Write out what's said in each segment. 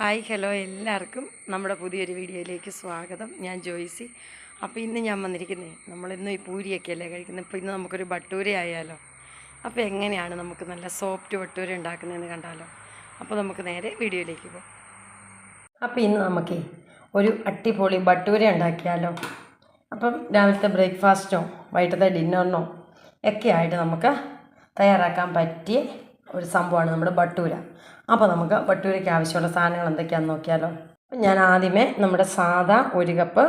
Hi hello എല്ലാവർക്കും നമ്മുടെ പുതിയൊരു വീഡിയോയിലേക്ക് സ്വാഗതം. ഞാൻ ജോയ്സി. അപ്പോൾ ഇന്ന് ഞാൻ വന്നിരിക്കുന്നത്, നമ്മളിന്ന് ഈ പൂരിയൊക്കെ അല്ലേ കഴിക്കുന്നത്. ഇപ്പോൾ ഇന്ന് നമുക്കൊരു ഭട്ടൂര ആയാലോ. അപ്പോൾ എങ്ങനെയാണ് നമുക്ക് നല്ല സോഫ്റ്റ് ഭട്ടൂര ഉണ്ടാക്കുന്നതെന്ന് കണ്ടാലോ. അപ്പോൾ നമുക്ക് നേരെ വീഡിയോയിലേക്ക് പോകാം. അപ്പോൾ ഇന്ന് നമുക്ക് ഒരു അടിപൊളി ഭട്ടൂര ഉണ്ടാക്കിയാലോ. അപ്പം രാവിലത്തെ ബ്രേക്ക്ഫാസ്റ്റോ വൈകിട്ടത്തെ ഡിന്നറിനോ ഒക്കെ ആയിട്ട് നമുക്ക് തയ്യാറാക്കാൻ പറ്റിയ ഒരു സംഭവമാണ് നമ്മുടെ ഭട്ടൂര. അപ്പോൾ നമുക്ക് ഭട്ടൂരയ്ക്ക് ആവശ്യമുള്ള സാധനങ്ങൾ എന്തൊക്കെയാണെന്ന് നോക്കിയാലോ. ഞാൻ ആദ്യമേ നമ്മുടെ സാദാ 1 കപ്പ്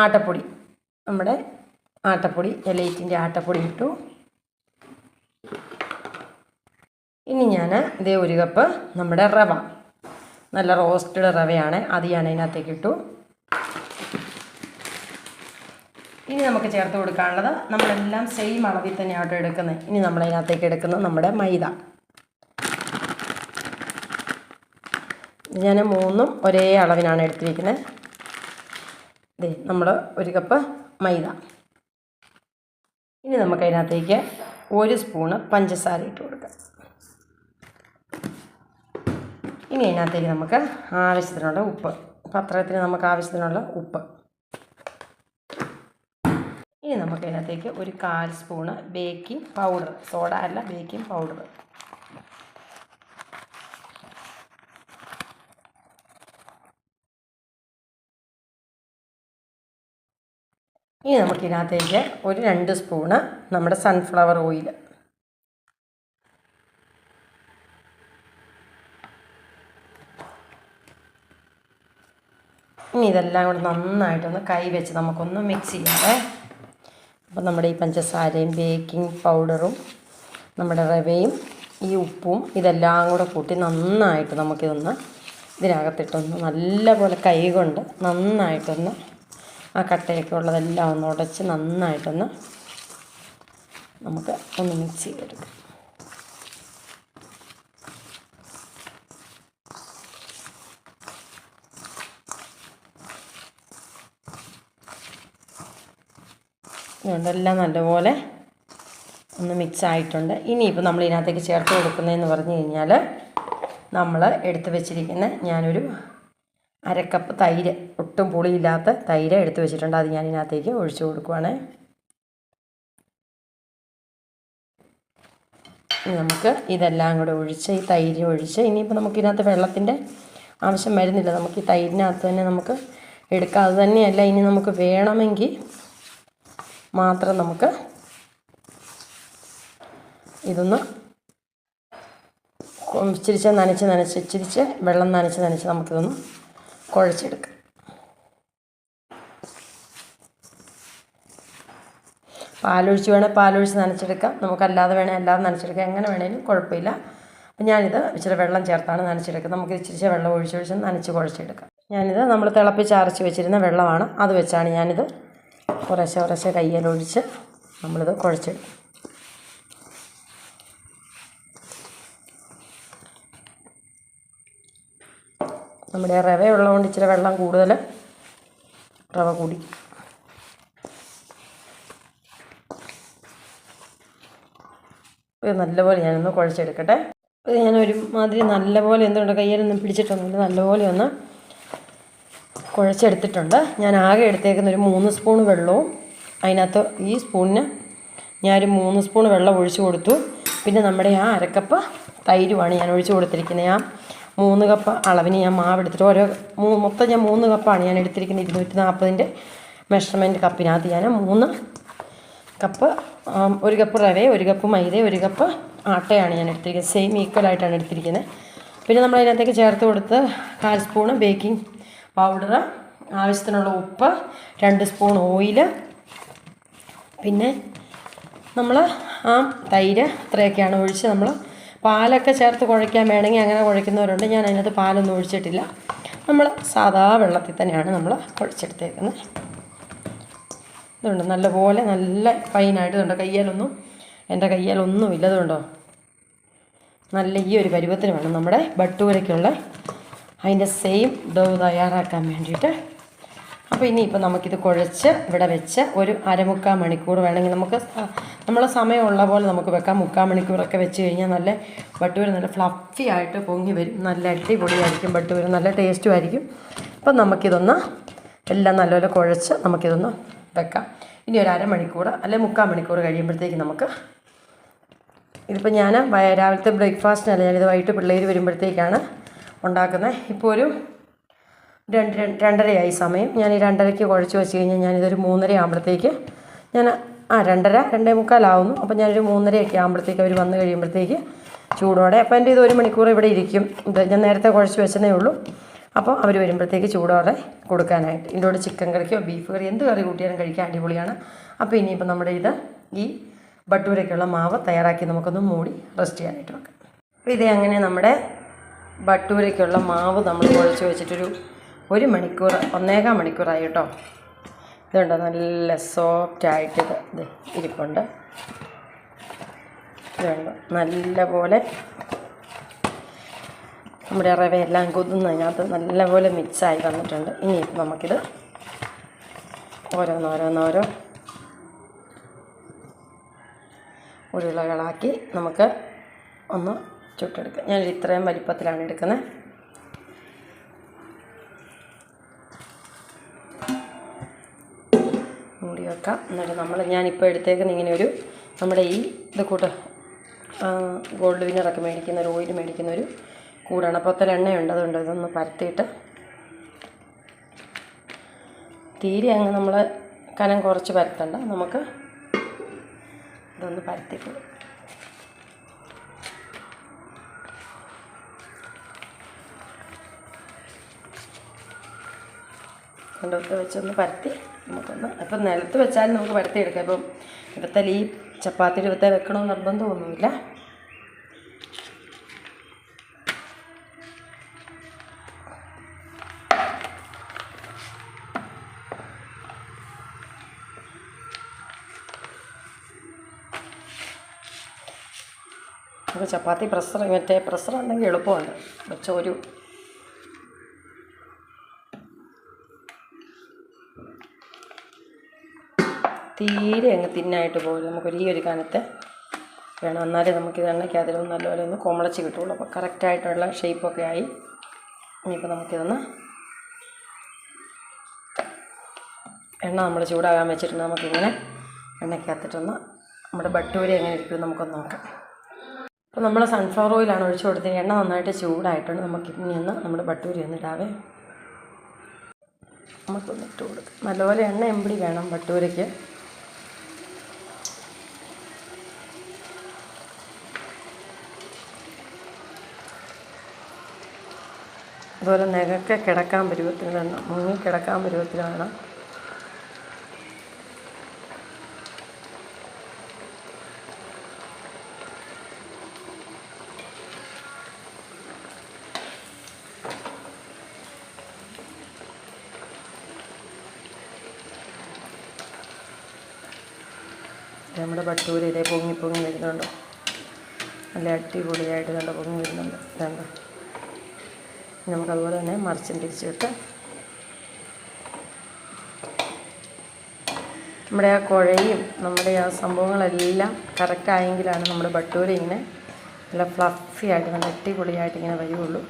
ആട്ടപ്പൊടി, നമ്മുടെ ആട്ടപ്പൊടി എലൈറ്റിൻ്റെ ആട്ടപ്പൊടി ഇട്ടു. ഇനി ഞാൻ ഇതേ 1 കപ്പ് നമ്മുടെ റവ, നല്ല റോസ്റ്റഡ് റവയാണ്, അത് ഞാൻ അതിനകത്തേക്ക് ഇട്ടു. ഇനി നമുക്ക് ചേർത്ത് കൊടുക്കാനുള്ളത്, നമ്മളെല്ലാം സെയിം അളവിൽ തന്നെയാണ് എടുക്കുന്നത്. ഇനി നമ്മളതിനകത്തേക്ക് എടുക്കുന്നത് നമ്മുടെ മൈദ. ഞാൻ 3 ഒരേ അളവിനാണ് എടുത്തിരിക്കുന്നത്. ഇതേ നമ്മൾ 1 കപ്പ് മൈദ. ഇനി നമുക്കതിനകത്തേക്ക് 1 സ്പൂണ് പഞ്ചസാര ഇട്ട് കൊടുക്കാം. ഇനി അതിനകത്തേക്ക് നമുക്ക് ആവശ്യത്തിനുള്ള ഉപ്പ്, പത്രത്തിന് നമുക്ക് ആവശ്യത്തിനുള്ള ഉപ്പ്. ഇനി നമുക്കതിനകത്തേക്ക് ഒരു 1/4 സ്പൂണ് ബേക്കിംഗ് പൗഡർ, സോഡ അല്ല ബേക്കിംഗ് പൗഡർ. ഇനി നമുക്കിതിനകത്തേക്ക് ഒരു 2 സ്പൂണ് നമ്മുടെ സൺഫ്ലവർ ഓയിൽ. ഇനി ഇതെല്ലാം കൂടെ നന്നായിട്ടൊന്ന് കൈ വെച്ച് നമുക്കൊന്ന് മിക്സ് ചെയ്യാമേ. അപ്പോൾ നമ്മുടെ ഈ പഞ്ചസാരയും ബേക്കിംഗ് പൗഡറും നമ്മുടെ റവയും ഈ ഉപ്പും ഇതെല്ലാം കൂടെ കൂട്ടി നന്നായിട്ട് നമുക്കിതൊന്ന് ഇതിനകത്തിട്ടൊന്ന് നല്ലപോലെ കൈ കൊണ്ട് നന്നായിട്ടൊന്ന് ആ കട്ടയൊക്കെ ഉള്ളതെല്ലാം ഒന്ന് ഉടച്ച് നന്നായിട്ടൊന്ന് നമുക്ക് ഒന്ന് മിക്സ് ചെയ്തെടുക്കാം. ഇതുകൊണ്ടെല്ലാം നല്ലപോലെ ഒന്ന് മിക്സ് ആയിട്ടുണ്ട്. ഇനിയിപ്പോൾ നമ്മൾ ഇതിനകത്തേക്ക് ചേർത്ത് കൊടുക്കുന്നതെന്ന് പറഞ്ഞു കഴിഞ്ഞാൽ, നമ്മൾ എടുത്ത് വെച്ചിരിക്കുന്ന ഞാനൊരു 1/2 കപ്പ് തൈര്, ഒട്ടും പുളിയില്ലാത്ത തൈര് എടുത്ത് വെച്ചിട്ടുണ്ട്. അത് ഞാൻ ഇതിനകത്തേക്ക് ഒഴിച്ചു കൊടുക്കുവാണ്. ഇനി നമുക്ക് ഇതെല്ലാം കൂടെ ഒഴിച്ച്, ഈ തൈര് ഒഴിച്ച്, ഇനിയിപ്പോൾ നമുക്ക് ഇതിനകത്ത് വെള്ളത്തിൻ്റെ ആവശ്യം വരുന്നില്ല. നമുക്ക് ഈ തൈരിനകത്ത് തന്നെ നമുക്ക് എടുക്കാം. അത് തന്നെയല്ല, ഇനി നമുക്ക് വേണമെങ്കിൽ മാത്രം നമുക്ക് ഇതൊന്ന് ഇച്ചിരിച്ച് നനച്ച് ഇച്ചിരിച്ച് വെള്ളം നനച്ച് നമുക്കിതൊന്ന് കുഴച്ചെടുക്കാം. പാലൊഴിച്ച് വേണേൽ പാലൊഴിച്ച് നനച്ചെടുക്കാം, നമുക്കല്ലാതെ വേണേൽ അല്ലാതെ നനച്ചെടുക്കാം, എങ്ങനെ വേണേലും കുഴപ്പമില്ല. അപ്പം ഞാനിത് ഇച്ചിരി വെള്ളം ചേർത്താണ് നനച്ചെടുക്കുന്നത്. നമുക്ക് ഇച്ചിരി വെള്ളം ഒഴിച്ച് നനച്ച് കുഴച്ചെടുക്കാം. ഞാനിത് നമ്മൾ തിളപ്പിച്ചരച്ച് വെച്ചിരുന്ന വെള്ളമാണ്, അത് വെച്ചാണ് ഞാനിത് കുറേശ്ശെ കയ്യിലൊഴിച്ച് നമ്മളിത് കുഴച്ചെടുക്കും. നമ്മുടെ റവ ഉള്ളതുകൊണ്ട് ഇച്ചിരി വെള്ളം കൂടുതൽ റവ കുടിക്കും. ഇത് നല്ലപോലെ ഞാനൊന്ന് കുഴച്ചെടുക്കട്ടെ. ഇത് ഞാനൊരുമാതിരി നല്ലപോലെ എന്തുകൊണ്ട് കയ്യിലൊന്നും പിടിച്ചിട്ടൊന്നുമില്ല, നല്ലപോലെ ഒന്ന് കുഴച്ചെടുത്തിട്ടുണ്ട്. ഞാൻ ആകെ എടുത്തേക്കുന്ന ഒരു 3 സ്പൂൺ വെള്ളവും, അതിനകത്ത് ഈ സ്പൂണിന് ഞാനൊരു 3 സ്പൂൺ വെള്ളം ഒഴിച്ചു കൊടുത്തു. പിന്നെ നമ്മുടെ ആ 1/2 കപ്പ് തൈരുമാണ് ഞാൻ ഒഴിച്ചു കൊടുത്തിരിക്കുന്നത്. ഞാൻ 3 കപ്പ് അളവിന് ഞാൻ മാവ് എടുത്തിട്ട് മൊത്തം ഞാൻ 3 കപ്പാണ് ഞാൻ എടുത്തിരിക്കുന്നത്. 240-ൻ്റെ മെഷർമെൻറ്റ് കപ്പിനകത്ത് ഞാൻ 3 കപ്പ്, 1 കപ്പ് റവയും 1 കപ്പ് മൈദയും 1 കപ്പ് ആട്ടയാണ് ഞാൻ എടുത്തിരിക്കുന്നത്. സെയിം ഈക്വലായിട്ടാണ് എടുത്തിരിക്കുന്നത്. പിന്നെ നമ്മൾ അതിനകത്തേക്ക് ചേർത്ത് കൊടുത്ത് 1/4 സ്പൂണ് ബേക്കിംഗ് പൗഡർ, ആവശ്യത്തിനുള്ള ഉപ്പ്, 2 സ്പൂൺ ഓയിൽ, പിന്നെ നമ്മൾ ആ തൈര് ഇത്രയൊക്കെയാണ് ഒഴിച്ച്, നമ്മൾ പാലൊക്കെ ചേർത്ത് കുഴയ്ക്കാൻ വേണമെങ്കിൽ അങ്ങനെ കുഴയ്ക്കുന്നവരുണ്ട്. ഞാൻ അതിനകത്ത് പാലൊന്നും ഒഴിച്ചിട്ടില്ല. നമ്മൾ സാധാ വെള്ളത്തിൽ തന്നെയാണ് നമ്മൾ കുഴച്ചെടുത്തേക്കുന്നത്. ഇതുണ്ട് നല്ലപോലെ നല്ല ഫൈനായിട്ട് ഇതുണ്ട്. എൻ്റെ കയ്യാലൊന്നും ഇല്ലതുകൊണ്ടോ നല്ല ഈ ഒരു പരുവത്തിന് വേണം നമ്മുടെ ഭട്ടൂരയ്ക്കുള്ള അതിൻ്റെ സെയിം ഡോ തയ്യാറാക്കാൻ വേണ്ടിയിട്ട്. അപ്പോൾ ഇനിയിപ്പോൾ നമുക്കിത് കുഴച്ച് ഇവിടെ വെച്ച് ഒരു അരമുക്കാൽ മണിക്കൂർ വേണമെങ്കിൽ നമുക്ക് നമ്മളെ സമയമുള്ള പോലെ നമുക്ക് വെക്കാം. 3/4 മണിക്കൂറൊക്കെ വെച്ച് കഴിഞ്ഞാൽ നല്ല ബട്ടൂര നല്ല ഫ്ലഫി ആയിട്ട് പൊങ്ങി വരും. നല്ല അടിപൊളിയായിരിക്കും ബട്ടൂര, നല്ല ടേസ്റ്റും ആയിരിക്കും. അപ്പം നമുക്കിതൊന്ന് എല്ലാം നല്ലപോലെ കുഴച്ച് നമുക്കിതൊന്ന് വെക്കാം. ഇനി ഒരു അരമണിക്കൂർ അല്ലെങ്കിൽ 3/4 മണിക്കൂർ കഴിയുമ്പോഴത്തേക്ക് നമുക്ക് ഇതിപ്പോൾ ഞാൻ രാവിലത്തെ ബ്രേക്ക്ഫാസ്റ്റിനല്ല, ഞാനിത് വൈകിട്ട് പിള്ളേർ വരുമ്പോഴത്തേക്കാണ് ഉണ്ടാക്കുന്നത്. ഇപ്പോൾ ഒരു 2:30 സമയം. ഞാൻ ഈ 2:30 കുഴച്ച് വെച്ച് കഴിഞ്ഞാൽ ഞാനിതൊരു 3:30 ആകുമ്പോഴത്തേക്ക് ഞാൻ 2:30 2:45 ആവുന്നു. അപ്പോൾ ഞാനൊരു 3:30 ആകുമ്പോഴത്തേക്ക് അവർ വന്ന് കഴിയുമ്പോഴത്തേക്ക് ചൂടോടെ, അപ്പോൾ എൻ്റെ ഇത് 1 മണിക്കൂർ ഇവിടെ ഇരിക്കും. ഇത് ഞാൻ നേരത്തെ കുഴച്ച് വെച്ചതേ ഉള്ളൂ. അപ്പോൾ അവർ വരുമ്പോഴത്തേക്ക് ചൂടോടെ കൊടുക്കാനായിട്ട്. ഇതിൻ്റെ കൂടെ ചിക്കൻ കറിക്കോ ബീഫ് കറി എന്ത് കറി കൂട്ടിയാലും കഴിക്കാൻ അടിപൊളിയാണ്. അപ്പോൾ ഇനിയിപ്പോൾ നമ്മുടെ ഈ ബട്ടൂരയ്ക്കുള്ള മാവ് തയ്യാറാക്കി നമുക്കൊന്ന് മൂടി റെസ്റ്റ് ചെയ്യാനായിട്ട് വെക്കാം. അപ്പോൾ ഇതേ അങ്ങനെ നമ്മുടെ ബട്ടൂരയ്ക്കുള്ള മാവ് നമ്മൾ കുഴച്ച് വെച്ചിട്ടൊരു 1 മണിക്കൂർ 1.25 മണിക്കൂറായി കേട്ടോ. ഇതുണ്ട് നല്ല സോഫ്റ്റായിട്ട് ഇത് ഇരിപ്പുണ്ട്. ഇതുണ്ട് നല്ല പോലെ നമ്മുടെ റവയെല്ലാം കുതുന്നതിനകത്ത് നല്ലപോലെ മിക്സായി വന്നിട്ടുണ്ട്. ഇനിയിപ്പോൾ നമുക്കിത് ഓരോന്നോരോന്നോരോ ഉരുളകളാക്കി നമുക്ക് ഒന്ന് ചുട്ടെടുക്കാം. ഞാൻ ഇത്രയും വലിപ്പത്തിലാണ് എടുക്കുന്നത്. മൂടി വെക്കാം. എന്നിട്ട് ഞാനിപ്പോൾ എടുത്തേക്കുന്ന ഇങ്ങനെ ഒരു നമ്മുടെ ഈ ഇത് കൂട്ട് ഗോൾഡ് വിന്നറൊക്കെ മേടിക്കുന്ന ഒരു ഓയിൽ മേടിക്കുന്ന ഒരു കൂടാണ്. അപ്പോൾ ഒത്തിരി എണ്ണയുണ്ട്, അതുകൊണ്ട് ഇതൊന്ന് പരത്തിയിട്ട് തീരെ അങ്ങ് നമ്മൾ കനം കുറച്ച് പരത്തണ്ട, നമുക്ക് ഇതൊന്ന് പരത്തിയിട്ട് കൊണ്ടൊക്കെ വെച്ചൊന്ന് പരത്തി നമുക്കൊന്ന്, അപ്പം നിലത്ത് വെച്ചാലും നമുക്ക് പരത്തിയെടുക്കാം. ഇപ്പം ഇവിടുത്തെ ഈ ചപ്പാത്തിയുടെ ഇവിടുത്തെ വെക്കണമെന്ന് നിർബന്ധമൊന്നുമില്ല. നമുക്ക് ചപ്പാത്തി പ്രഷർ ഉണ്ടെങ്കിൽ എളുപ്പമുണ്ട്. പക്ഷെ ഒരു തീരെ അങ്ങ് തിന്നായിട്ട് പോലും നമുക്കൊരു ഈ ഒരു കനത്തെ വേണം. എന്നാലേ നമുക്കിത് എണ്ണയ്ക്കകത്തിലൊന്ന് നല്ലപോലെ ഒന്ന് കൊമളച്ച് കിട്ടുള്ളൂ. അപ്പോൾ കറക്റ്റായിട്ടുള്ള ഷേപ്പൊക്കെ ആയി. ഇനിയിപ്പോൾ നമുക്കിതൊന്ന് എണ്ണ നമ്മൾ ചൂടാകാൻ വെച്ചിട്ടുണ്ട്. നമുക്കിങ്ങനെ എണ്ണയ്ക്കകത്തിട്ടൊന്ന് നമ്മുടെ ബട്ടൂര എങ്ങനെ ഇരിക്കും നമുക്കൊന്ന് നോക്കാം. അപ്പോൾ നമ്മൾ സൺഫ്ലവർ ഓയിലാണ് ഒഴിച്ചു കൊടുത്തത്. എണ്ണ നന്നായിട്ട് ചൂടായിട്ടുണ്ട്. നമുക്ക് ഇനി ഒന്ന് നമ്മുടെ ബട്ടൂര ഒന്ന് ഇടാവേ. നമുക്കൊന്ന് ഇട്ട് കൊടുക്കാം. നല്ലപോലെ എണ്ണ എമ്പിടി വേണം ബട്ടൂരയ്ക്ക്. അതുപോലെ നെകക്കെ കിടക്കാൻ പരുവത്തിന് വേണം, മുങ്ങി കിടക്കാൻ പരുവത്തിന് വേണം. നമ്മുടെ ബട്ടൂര ഇതേ പൊങ്ങി വരുന്നുണ്ടോ? നല്ല അടിപൊളിയായിട്ട് കണ്ട പൊങ്ങി വരുന്നുണ്ട്. കണ്ടോ? നമുക്കതുപോലെ തന്നെ മറിച്ചും തിരിച്ചിട്ട് നമ്മുടെ ആ കുഴയും നമ്മുടെ ആ സംഭവങ്ങളെല്ലാം കറക്റ്റായെങ്കിലാണ് നമ്മുടെ ബട്ടൂര ഇങ്ങനെ നല്ല ഫ്ലഫി ആയിട്ട് നല്ല അടിപൊളിയായിട്ട് ഇങ്ങനെ വരുള്ളൂ.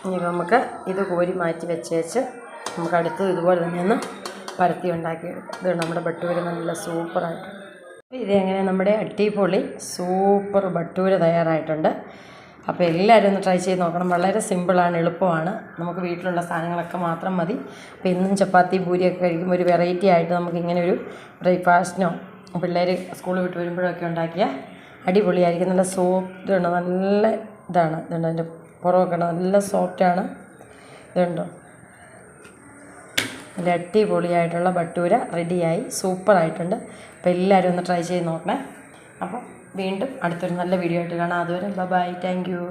ഇനി നമുക്ക് ഇത് കോരി മാറ്റി വെച്ച് നമുക്ക് അടുത്ത് ഇതുപോലെ തന്നെ ഒന്ന് പരത്തി ഉണ്ടാക്കിയെടുക്കാം. ഇത് നമ്മുടെ ബട്ടൂര നല്ല സൂപ്പറായിട്ട്. ഇതെങ്ങനെ നമ്മുടെ അടിപൊളി സൂപ്പർ ബട്ടൂര തയ്യാറായിട്ടുണ്ട്. അപ്പോൾ എല്ലാവരും ഒന്ന് ട്രൈ ചെയ്ത് നോക്കണം. വളരെ സിമ്പിളാണ്, എളുപ്പമാണ്. നമുക്ക് വീട്ടിലുള്ള സാധനങ്ങളൊക്കെ മാത്രം മതി. അപ്പോൾ എന്നും ചപ്പാത്തി പൂരിയൊക്കെ കഴിക്കുമ്പോൾ ഒരു വെറൈറ്റി ആയിട്ട് നമുക്കിങ്ങനെ ഒരു ബ്രേക്ക്ഫാസ്റ്റിനോ പിള്ളേർ സ്കൂളിൽ വിട്ട് വരുമ്പോഴൊക്കെ ഉണ്ടാക്കിയ അടിപൊളിയായിരിക്കും. നല്ല സോഫ്റ്റ് ഉണ്ട്, നല്ല ഇതാണ്. ഇതുണ്ട് അതിൻ്റെ പുറമൊക്കെ നല്ല സോഫ്റ്റാണ്. ഇതുണ്ടോ? നല്ല അടിപൊളിയായിട്ടുള്ള ബട്ടൂര റെഡിയായി, സൂപ്പറായിട്ടുണ്ട്. അപ്പോൾ എല്ലാവരും ഒന്ന് ട്രൈ ചെയ്ത് നോക്കണേ. അപ്പോൾ വീണ്ടും അടുത്തൊരു നല്ല വീഡിയോ ആയിട്ട് കാണാം. അതുവരെ ബൈ, താങ്ക് യു.